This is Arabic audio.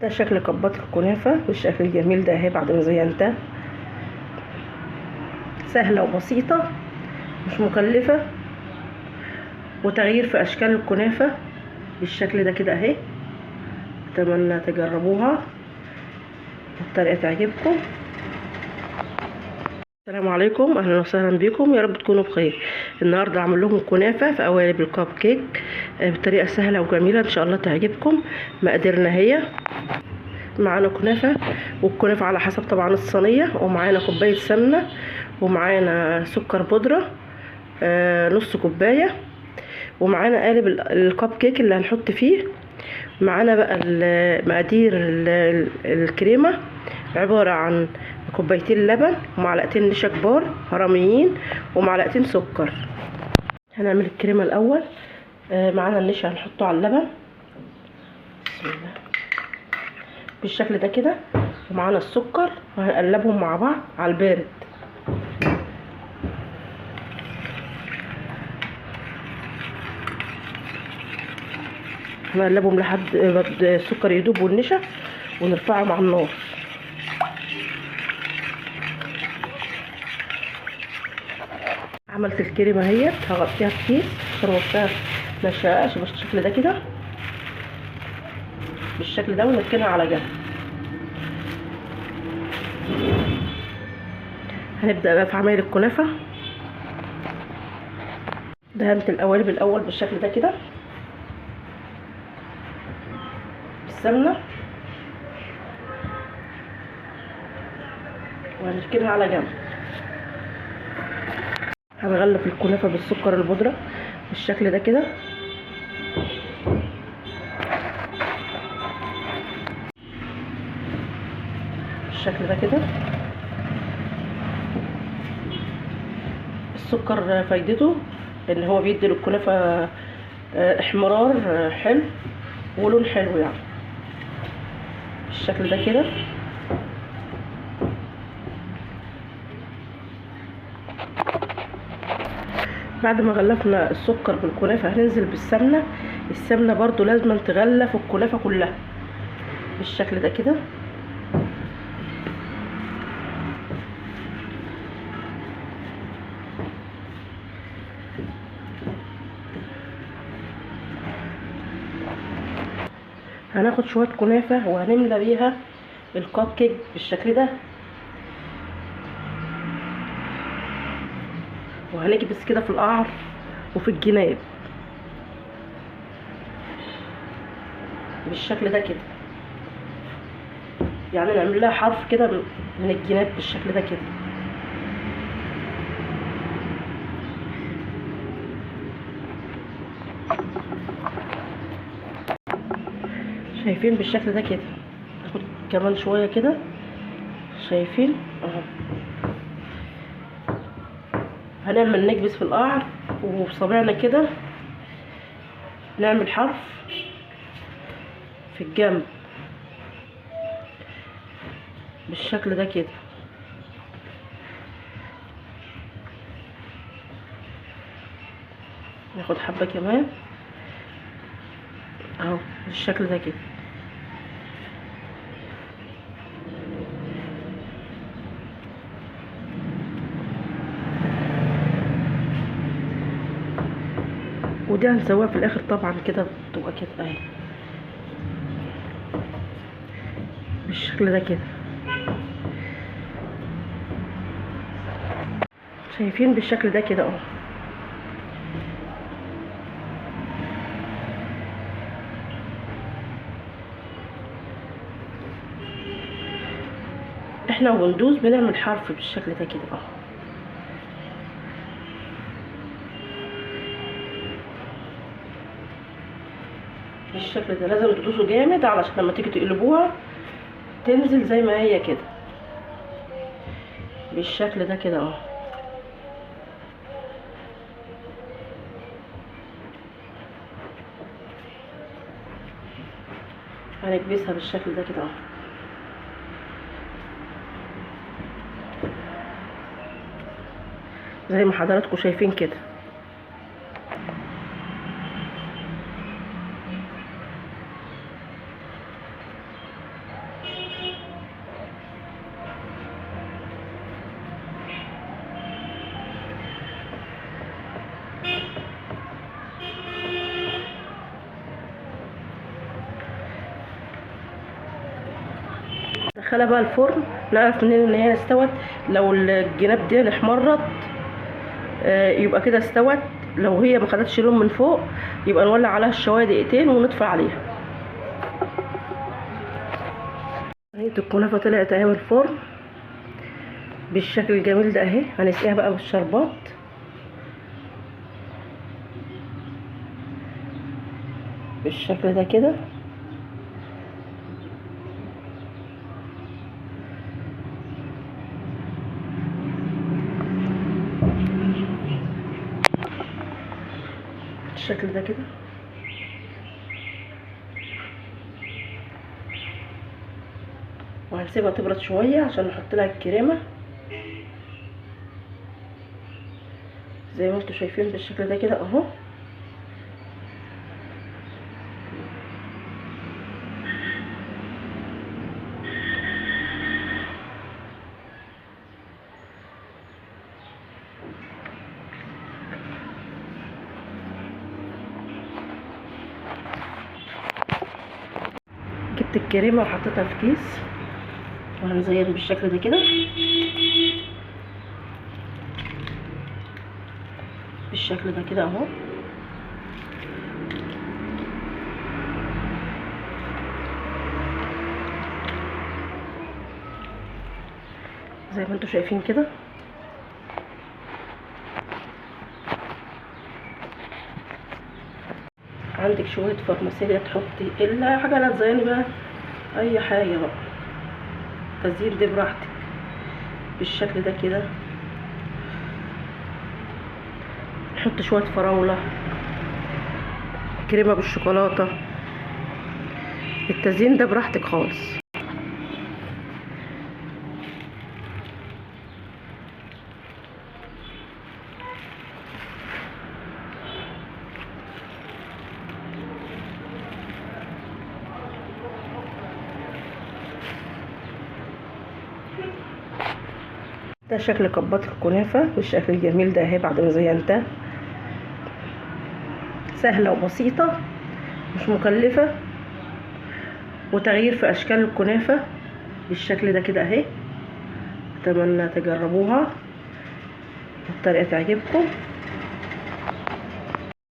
ده شكل كبات الكنافة بالشكل الجميل ده اهي بعد ما زينتها. سهلة وبسيطة، مش مكلفة، وتغيير في اشكال الكنافة بالشكل ده كده اهي. اتمنى تجربوها والطريقة تعجبكم. السلام عليكم، اهلا وسهلا بكم، يا رب تكونوا بخير. النهارده اعمل لكم كنافه في قوالب الكب كيك بطريقه سهله وجميله ان شاء الله تعجبكم. مقاديرنا هي: معانا كنافه، والكنافه على حسب طبعا الصينيه، ومعانا كوبايه سمنه، ومعانا سكر بودره نص كوبايه، ومعانا قالب الكب كيك اللي هنحط فيه. معانا بقى مقادير الكريمه، عباره عن كوبايتين لبن ومعلقتين نشا كبار هرميين ومعلقتين سكر. هنعمل الكريمه الاول. معانا النشا هنحطه على اللبن بسم الله بالشكل ده كده، ومعانا السكر وهنقلبهم مع بعض على البارد. هنقلبهم لحد ما السكر يدوب والنشا، ونرفعهم على النار. عملت الكريمه اهيت، هغطيها بكيس عشان وسطها ما تشققش بالشكل ده كده، بالشكل ده، ونركنها على جنب. هنبدا بقى في عمايل الكنافه. دهنت القوالب الاول بالشكل ده كده بالسمنه، وهنركنها على جنب. هنغلف الكنافه بالسكر البودره بالشكل ده كده. بالشكل ده كده. السكر فايدته ان هو بيدي للكنافه احمرار حلو ولون حلو يعني بالشكل ده كده. بعد ما غلفنا السكر بالكنافه هننزل بالسمنه. السمنه برضو لازم تغلف الكنافه كلها بالشكل ده كده. هناخد شويه كنافه وهنملى بيها الكب كيك بالشكل ده، وهنكبس كده في القعر وفي الجناب بالشكل ده كده، يعني نعمل لها حرف كده من الجناب بالشكل ده كده. شايفين بالشكل ده كده. ناخد كمان شويه كده، شايفين اهو. هنعمل نكبس في القعر وبصابعنا كده نعمل حرف في الجنب بالشكل ده كده. ناخد حبه كمان اهو بالشكل ده كده. ودي هنسويها في الاخر طبعا كده، بتبقى كده اهي بالشكل ده كده. شايفين بالشكل ده كده اهو. احنا وندوز بنعمل حرف بالشكل ده كده اهو. بالشكل ده لازم تدوسوا جامد علشان لما تيجي تقلبوها تنزل زي ما هي كده بالشكل ده كده اهو. هنكبسها بالشكل ده كده اهو. زي ما حضراتكم شايفين كده. ندخلها بقى الفرن. نعرف منين ان هي استوت؟ لو الجناب دي احمرت يبقى كده استوت. لو هي ما خدتش لون من فوق يبقى نولع عليها الشوايه دقيقتين ونطفي عليها. اهي الكنافه طلعت اهي من الفرن بالشكل الجميل ده اهي. هنسقيها بقى بالشربات بالشكل ده كده. بالشكل ده كده. وهنسيبها تبرد شويه عشان نحط لها الكريمه زي ما انتم شايفين بالشكل ده كده اهو. جبت الكريمه وحطيتها في كيس وهنزين بالشكل ده كده بالشكل ده كده اهو. زي ما انتم شايفين كده. عندك شويه فرماسيليا تحطي الا حاجه لا تزيني بقى اي حاجه بقى. التزيين دي براحتك بالشكل ده كده. نحط شويه فراوله، كريمه بالشوكولاته، التزيين ده براحتك خالص. ده شكل كبات الكنافه بالشكل الجميل ده اهي بعد ما زينتها. سهله وبسيطه مش مكلفه وتغيير في اشكال الكنافه بالشكل ده كده اهي. اتمنى تجربوها والطريقه تعجبكم.